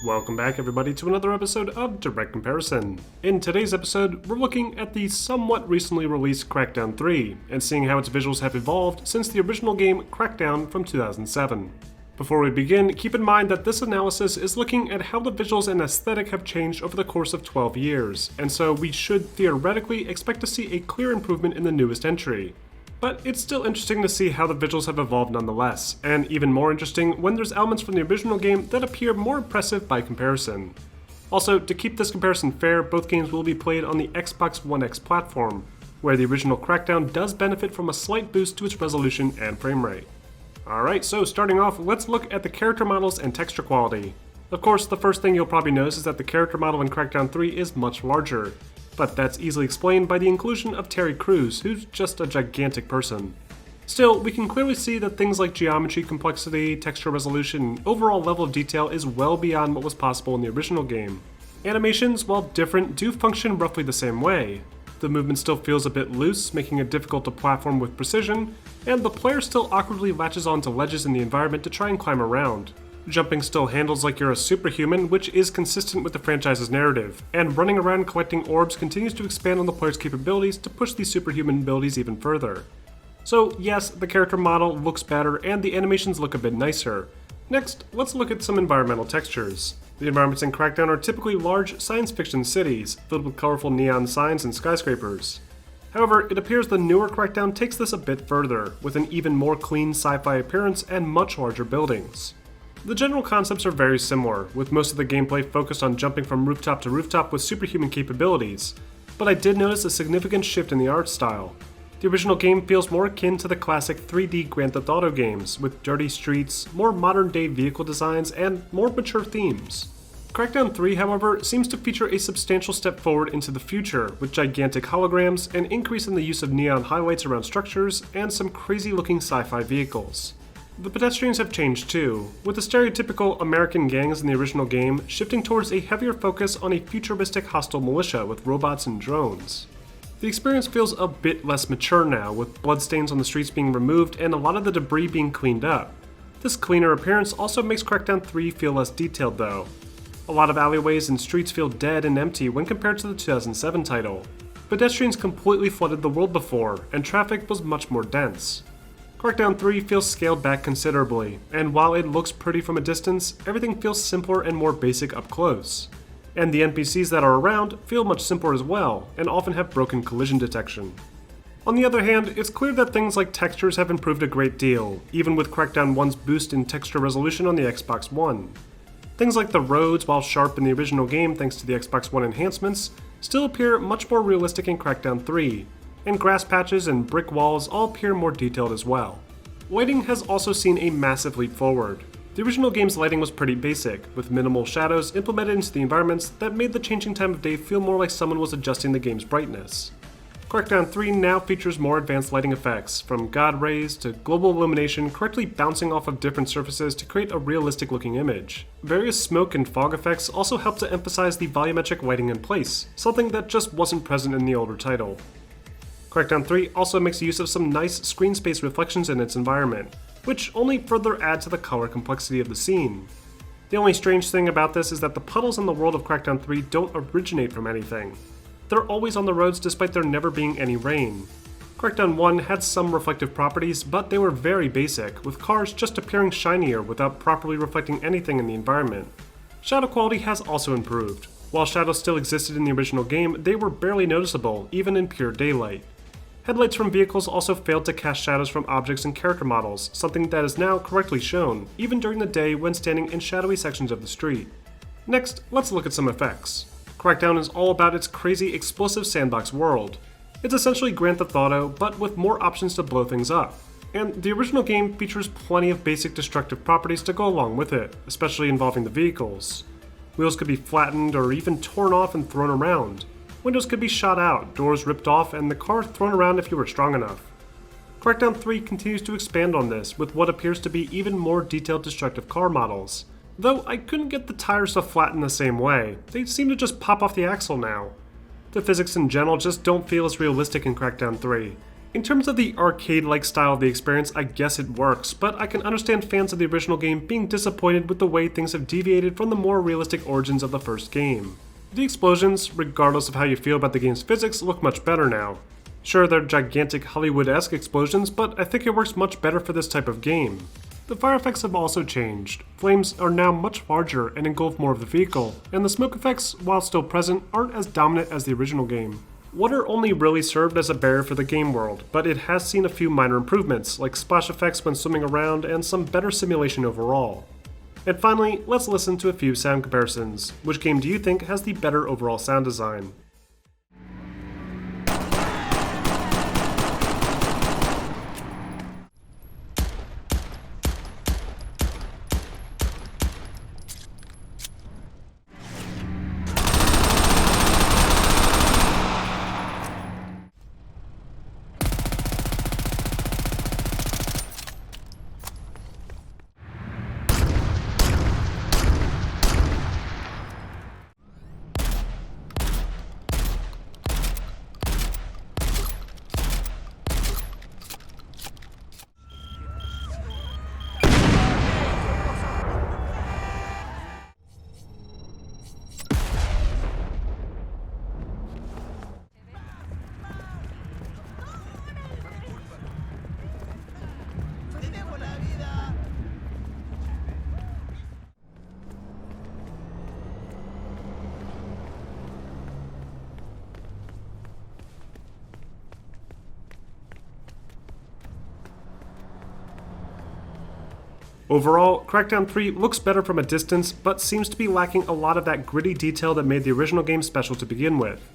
Welcome back everybody to another episode of Direct Comparison. In today's episode, we're looking at the somewhat recently released Crackdown 3, and seeing how its visuals have evolved since the original game Crackdown from 2007. Before we begin, keep in mind that this analysis is looking at how the visuals and aesthetic have changed over the course of 12 years, and so we should theoretically expect to see a clear improvement in the newest entry. But it's still interesting to see how the visuals have evolved nonetheless, and even more interesting when there's elements from the original game that appear more impressive by comparison. Also, to keep this comparison fair, both games will be played on the Xbox One X platform, where the original Crackdown does benefit from a slight boost to its resolution and frame rate. Alright, so starting off, let's look at the character models and texture quality. Of course, the first thing you'll probably notice is that the character model in Crackdown 3 is much larger, but that's easily explained by the inclusion of Terry Crews, who's just a gigantic person. Still, we can clearly see that things like geometry complexity, texture resolution, and overall level of detail is well beyond what was possible in the original game. Animations, while different, do function roughly the same way. The movement still feels a bit loose, making it difficult to platform with precision, and the player still awkwardly latches onto ledges in the environment to try and climb around. Jumping still handles like you're a superhuman, which is consistent with the franchise's narrative, and running around collecting orbs continues to expand on the player's capabilities to push these superhuman abilities even further. So yes, the character model looks better and the animations look a bit nicer. Next, let's look at some environmental textures. The environments in Crackdown are typically large science fiction cities, filled with colorful neon signs and skyscrapers. However, it appears the newer Crackdown takes this a bit further, with an even more clean sci-fi appearance and much larger buildings. The general concepts are very similar, with most of the gameplay focused on jumping from rooftop to rooftop with superhuman capabilities, but I did notice a significant shift in the art style. The original game feels more akin to the classic 3D Grand Theft Auto games, with dirty streets, more modern-day vehicle designs, and more mature themes. Crackdown 3, however, seems to feature a substantial step forward into the future, with gigantic holograms, an increase in the use of neon highlights around structures, and some crazy-looking sci-fi vehicles. The pedestrians have changed too, with the stereotypical American gangs in the original game shifting towards a heavier focus on a futuristic hostile militia with robots and drones. The experience feels a bit less mature now, with bloodstains on the streets being removed and a lot of the debris being cleaned up. This cleaner appearance also makes Crackdown 3 feel less detailed though. A lot of alleyways and streets feel dead and empty when compared to the 2007 title. Pedestrians completely flooded the world before, and traffic was much more dense. Crackdown 3 feels scaled back considerably, and while it looks pretty from a distance, everything feels simpler and more basic up close. And the NPCs that are around feel much simpler as well, and often have broken collision detection. On the other hand, it's clear that things like textures have improved a great deal, even with Crackdown 1's boost in texture resolution on the Xbox One. Things like the roads, while sharp in the original game thanks to the Xbox One enhancements, still appear much more realistic in Crackdown 3, and grass patches and brick walls all appear more detailed as well. Lighting has also seen a massive leap forward. The original game's lighting was pretty basic, with minimal shadows implemented into the environments that made the changing time of day feel more like someone was adjusting the game's brightness. Crackdown 3 now features more advanced lighting effects, from god rays to global illumination correctly bouncing off of different surfaces to create a realistic looking image. Various smoke and fog effects also help to emphasize the volumetric lighting in place, something that just wasn't present in the older title. Crackdown 3 also makes use of some nice screen space reflections in its environment, which only further add to the color complexity of the scene. The only strange thing about this is that the puddles in the world of Crackdown 3 don't originate from anything. They're always on the roads despite there never being any rain. Crackdown 1 had some reflective properties, but they were very basic, with cars just appearing shinier without properly reflecting anything in the environment. Shadow quality has also improved. While shadows still existed in the original game, they were barely noticeable, even in pure daylight. Headlights from vehicles also failed to cast shadows from objects and character models, something that is now correctly shown, even during the day when standing in shadowy sections of the street. Next, let's look at some effects. Crackdown is all about its crazy, explosive sandbox world. It's essentially Grand Theft Auto, but with more options to blow things up. And the original game features plenty of basic destructive properties to go along with it, especially involving the vehicles. Wheels could be flattened or even torn off and thrown around. Windows could be shot out, doors ripped off, and the car thrown around if you were strong enough. Crackdown 3 continues to expand on this with what appears to be even more detailed destructive car models. Though I couldn't get the tires to flatten the same way, they seem to just pop off the axle now. The physics in general just don't feel as realistic in Crackdown 3, In terms of the arcade-like style of the experience, I guess it works, but I can understand fans of the original game being disappointed with the way things have deviated from the more realistic origins of the first game. The explosions, regardless of how you feel about the game's physics, look much better now. Sure, they're gigantic Hollywood-esque explosions, but I think it works much better for this type of game. The fire effects have also changed. Flames are now much larger and engulf more of the vehicle, and the smoke effects, while still present, aren't as dominant as the original game. Water only really served as a barrier for the game world, but it has seen a few minor improvements, like splash effects when swimming around and some better simulation overall. And finally, let's listen to a few sound comparisons. Which game do you think has the better overall sound design? Overall, Crackdown 3 looks better from a distance, but seems to be lacking a lot of that gritty detail that made the original game special to begin with.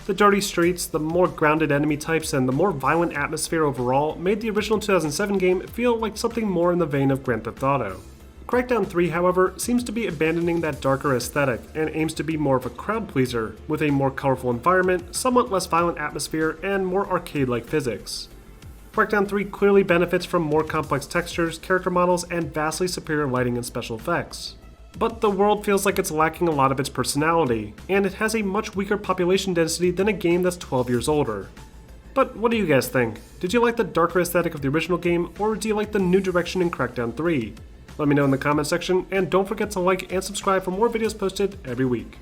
The dirty streets, the more grounded enemy types, and the more violent atmosphere overall made the original 2007 game feel like something more in the vein of Grand Theft Auto. Crackdown 3, however, seems to be abandoning that darker aesthetic and aims to be more of a crowd pleaser, with a more colorful environment, somewhat less violent atmosphere, and more arcade-like physics. Crackdown 3 clearly benefits from more complex textures, character models, and vastly superior lighting and special effects. But the world feels like it's lacking a lot of its personality, and it has a much weaker population density than a game that's 12 years older. But what do you guys think? Did you like the darker aesthetic of the original game, or do you like the new direction in Crackdown 3? Let me know in the comment section, and don't forget to like and subscribe for more videos posted every week.